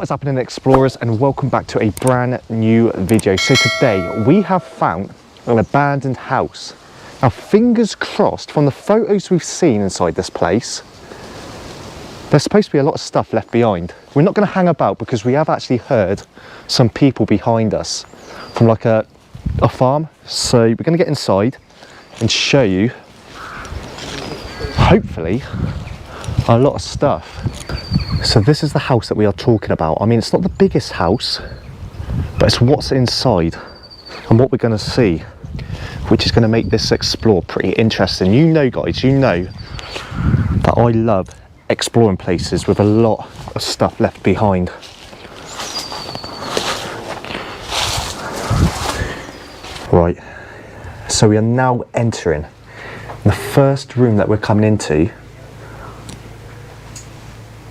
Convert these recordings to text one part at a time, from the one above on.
What is happening, explorers, and welcome back to a brand new video. So today we have found an abandoned house. Now fingers crossed, from the photos we've seen inside this place, there's supposed to be a lot of stuff left behind. We're not going to hang about because we have actually heard some people behind us from like a farm. So we're going to get inside and show you, hopefully, a lot of stuff. So this is the house that we are talking about. I mean, it's not the biggest house, but it's what's inside and what we're going to see, which is going to make this explore pretty interesting. You know, guys, you know that I love exploring places with a lot of stuff left behind. Right, so we are now entering the first room that we're coming into.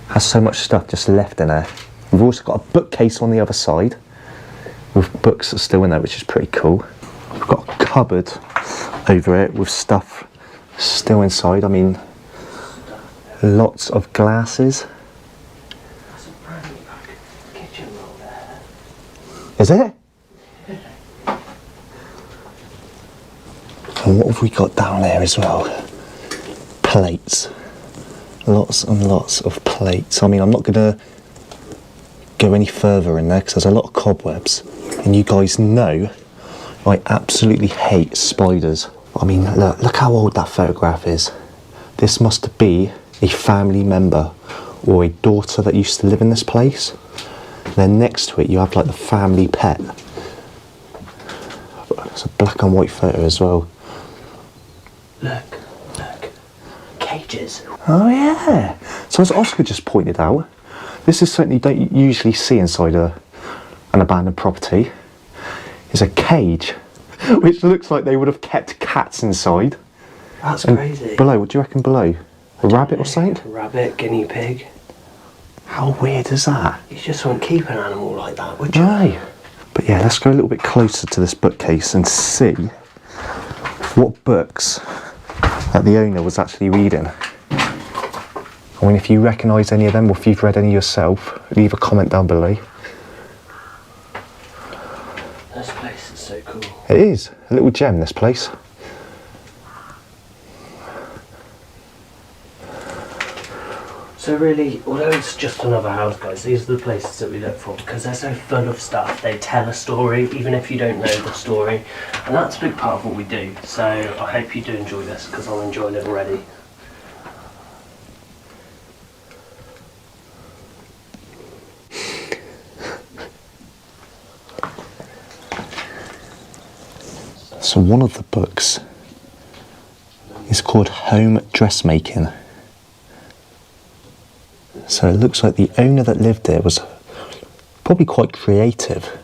Has so much stuff just left in there. We've also got a bookcase on the other side with books that are still in there, which is pretty cool. We've got a cupboard over it with stuff still inside. I mean, lots of glasses. There's a brand new kitchen roll there. Is it? And what have we got down there as well? Plates. Lots and lots of plates. I mean, I'm not going to go any further in there because there's a lot of cobwebs. And you guys know I absolutely hate spiders. I mean, look how old that photograph is. This must be a family member or a daughter that used to live in this place. And then next to it, you have like the family pet. It's a black and white photo as well. Look. Cages. Oh yeah. So as Oscar just pointed out, this is something you don't usually see inside an abandoned property. It's a cage, which looks like they would have kept cats inside. That's and crazy. Below, what do you reckon below? A rabbit or something? A rabbit, guinea pig. How weird is that? You just wouldn't keep an animal like that, would you? No. But yeah, let's go a little bit closer to this bookcase and see what books that the owner was actually reading. I mean, if you recognise any of them or if you've read any yourself, leave a comment down below. This place is so cool. It is a little gem, this place. So really, although it's just another house, guys, these are the places that we look for because they're so full of stuff. They tell a story, even if you don't know the story. And that's a big part of what we do. So I hope you do enjoy this because I'm enjoying it already. So one of the books is called Home Dressmaking. So it looks like the owner that lived there was probably quite creative.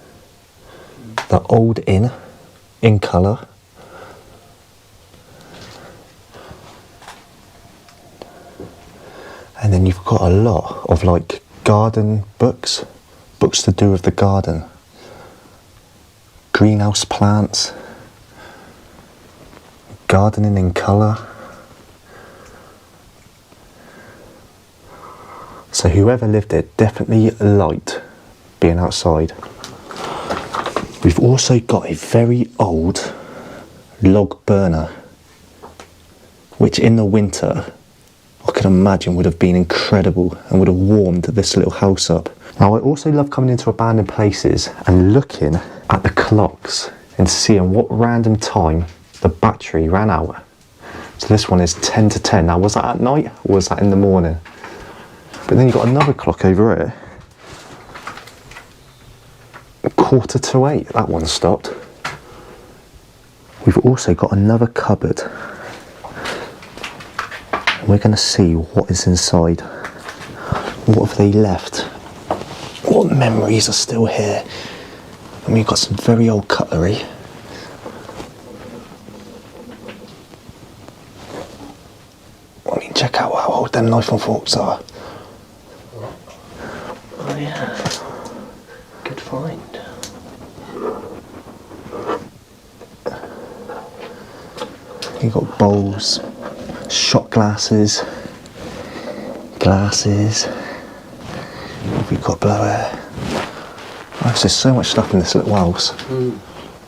The old inn, in colour. And then you've got a lot of like garden books, books to do with the garden. Greenhouse plants, gardening in colour. So whoever lived there definitely liked being outside. We've also got a very old log burner, which in the winter I can imagine would have been incredible and would have warmed this little house up. Now I also love coming into abandoned places and looking at the clocks and seeing what random time the battery ran out. So this one is 10 to 10. Now was that at night or was that in the morning? But then you've got another clock over here. 7:45, that one stopped. We've also got another cupboard. We're going to see what is inside. What have they left? What memories are still here? And we've got some very old cutlery. I mean, check out how old them knife and forks are. Oh yeah, good find. You've got bowls, shot glasses, We've got blower. Christ, there's so much stuff in this little house.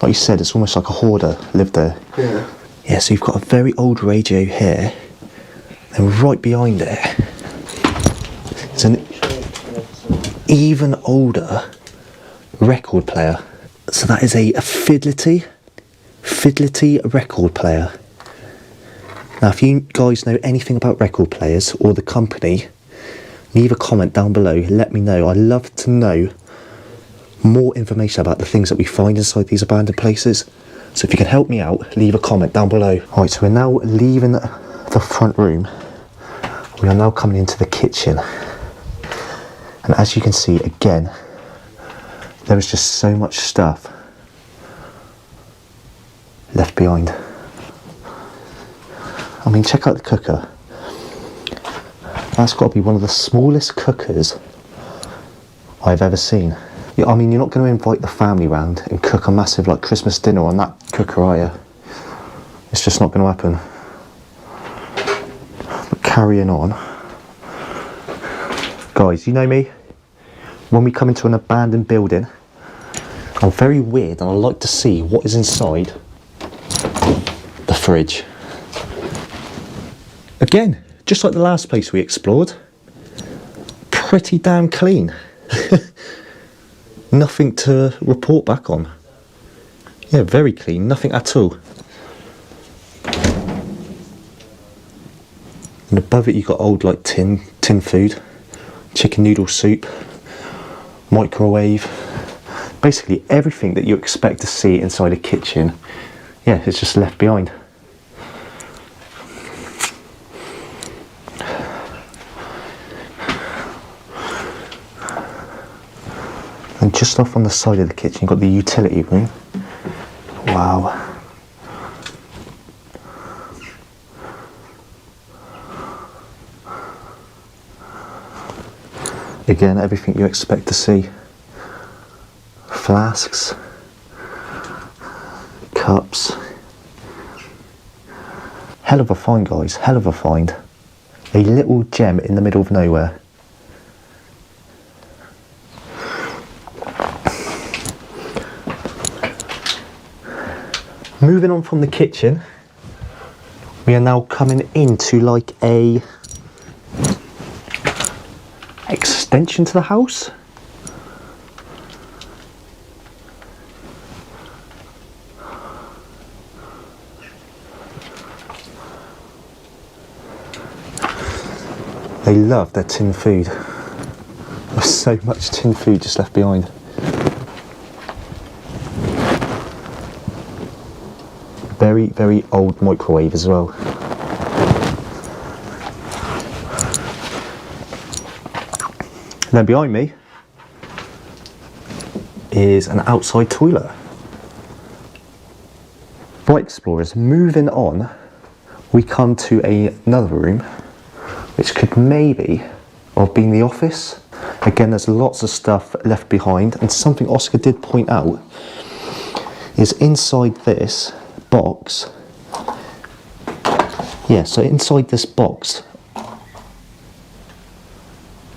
Like you said, it's almost like a hoarder lived there. Yeah. Yeah, so you've got a very old radio here, and right behind it, it's an even older record player. So that is a Fidelity record player. Now, if you guys know anything about record players or the company, leave a comment down below. Let me know. I'd love to know more information about the things that we find inside these abandoned places. So if you can help me out, leave a comment down below. Right, so we're now leaving the front room. We are now coming into the kitchen. And as you can see, again, there is just so much stuff left behind. I mean, check out the cooker. That's got to be one of the smallest cookers I've ever seen. Yeah, I mean, you're not going to invite the family round and cook a massive like Christmas dinner on that cooker, are you? It's just not going to happen. But carrying on. Guys, you know me. When we come into an abandoned building, I'm very weird and I like to see what is inside the fridge. Again, just like the last place we explored, pretty damn clean. Nothing to report back on. Yeah, very clean, nothing at all. And above it you've got old like tin food, chicken noodle soup, microwave. Basically everything that you expect to see inside a kitchen, yeah, it's just left behind. And just off on the side of the kitchen, you've got the utility room. Wow. Again, everything you expect to see. Flasks, cups. Hell of a find, guys, hell of a find. A little gem in the middle of nowhere. Moving on from the kitchen, we are now coming into like a extension to the house. They love their tin food. There's so much tin food just left behind. Very, very old microwave as well. Then behind me is an outside toilet. Right, explorers, moving on, we come to another room, which could maybe have been the office. Again, there's lots of stuff left behind, and something Oscar did point out is inside this box. Yeah, so inside this box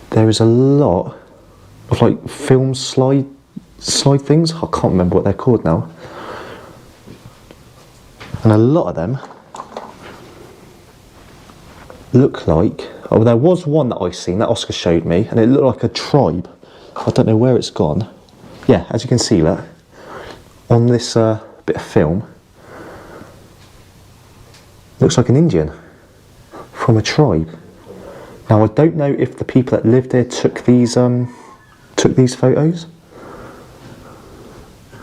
there is a lot of like film slide things. I can't remember what they're called now. And a lot of them look like, oh, there was one that I seen that Oscar showed me and it looked like a tribe. I don't know where it's gone. Yeah, as you can see that on this bit of film, looks like an Indian from a tribe. Now I don't know if the people that lived there took these photos,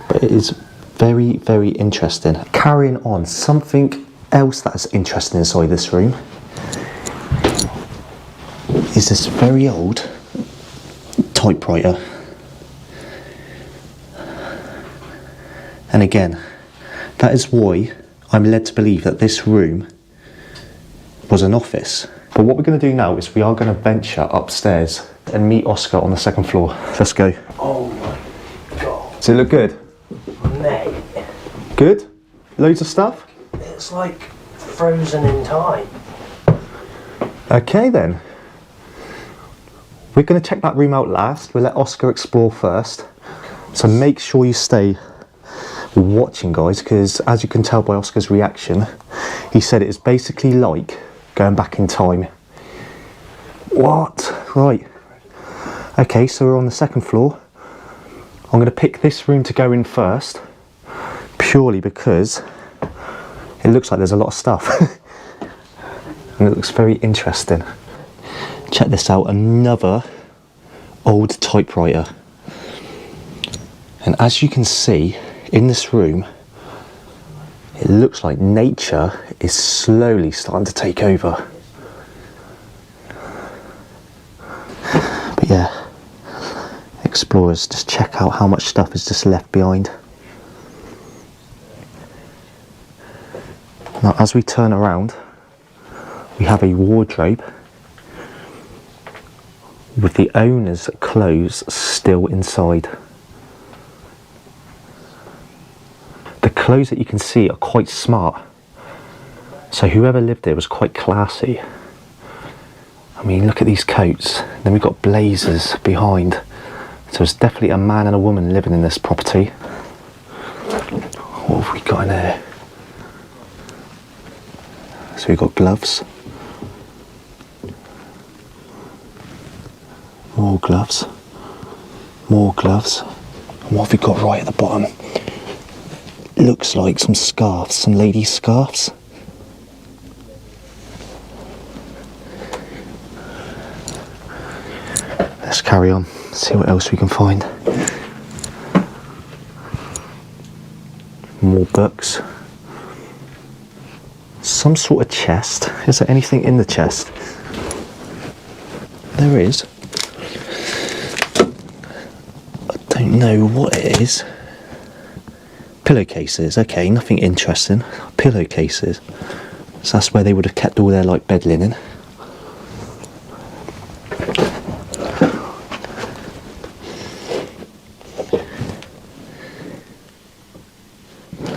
but it is very, very interesting. Carrying on, something else that's interesting inside this room is this very old typewriter. And again, that is why I'm led to believe that this room was an office. But what we're going to do now is we are going to venture upstairs and meet Oscar on the second floor. Let's go. Oh my god. Does it look good? Mate. Good? Loads of stuff? It's like frozen in time. Okay then. We're going to check that room out last. We'll let Oscar explore first. So make sure you stay watching, guys, because as you can tell by Oscar's reaction, he said it is basically like going back in time. What? Right. Okay, so we're on the second floor. I'm going to pick this room to go in first, purely because it looks like there's a lot of stuff. And it looks very interesting. Check this out, another old typewriter. And as you can see, in this room, it looks like nature is slowly starting to take over. But yeah, explorers, just check out how much stuff is just left behind. Now, as we turn around, we have a wardrobe with the owner's clothes still inside. The clothes that you can see are quite smart, so whoever lived there was quite classy. I mean, look at these coats. Then we've got blazers behind, so it's definitely a man and a woman living in this property. What have we got in here? So we've got gloves, more gloves, more gloves. And what have we got right at the bottom? Looks like some scarves, some ladies' scarves. Let's carry on, see what else we can find. More books. Some sort of chest. Is there anything in the chest? There is. I don't know what it is. Pillowcases, okay, nothing interesting. Pillowcases. So that's where they would have kept all their like bed linen.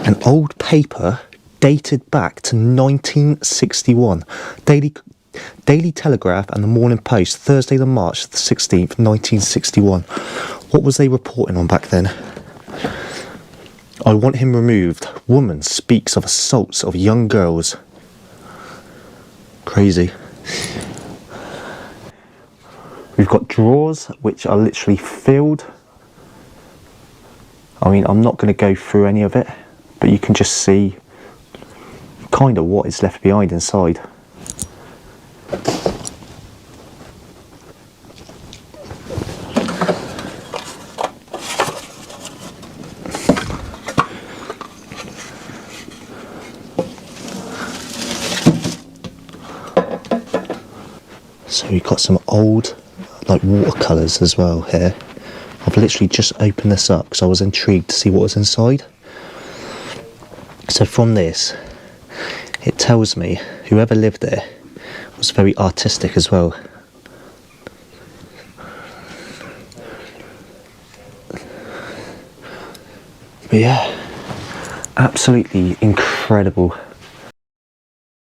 An old paper dated back to 1961. Daily Telegraph and the Morning Post, Thursday the March the 16th, 1961. What was they reporting on back then? I want him removed. Woman speaks of assaults of young girls. Crazy. We've got drawers which are literally filled. I mean, I'm not going to go through any of it, but you can just see kind of what is left behind inside. So we've got some old like watercolours as well here. I've literally just opened this up because I was intrigued to see what was inside. So from this, it tells me whoever lived there was very artistic as well. But yeah, absolutely incredible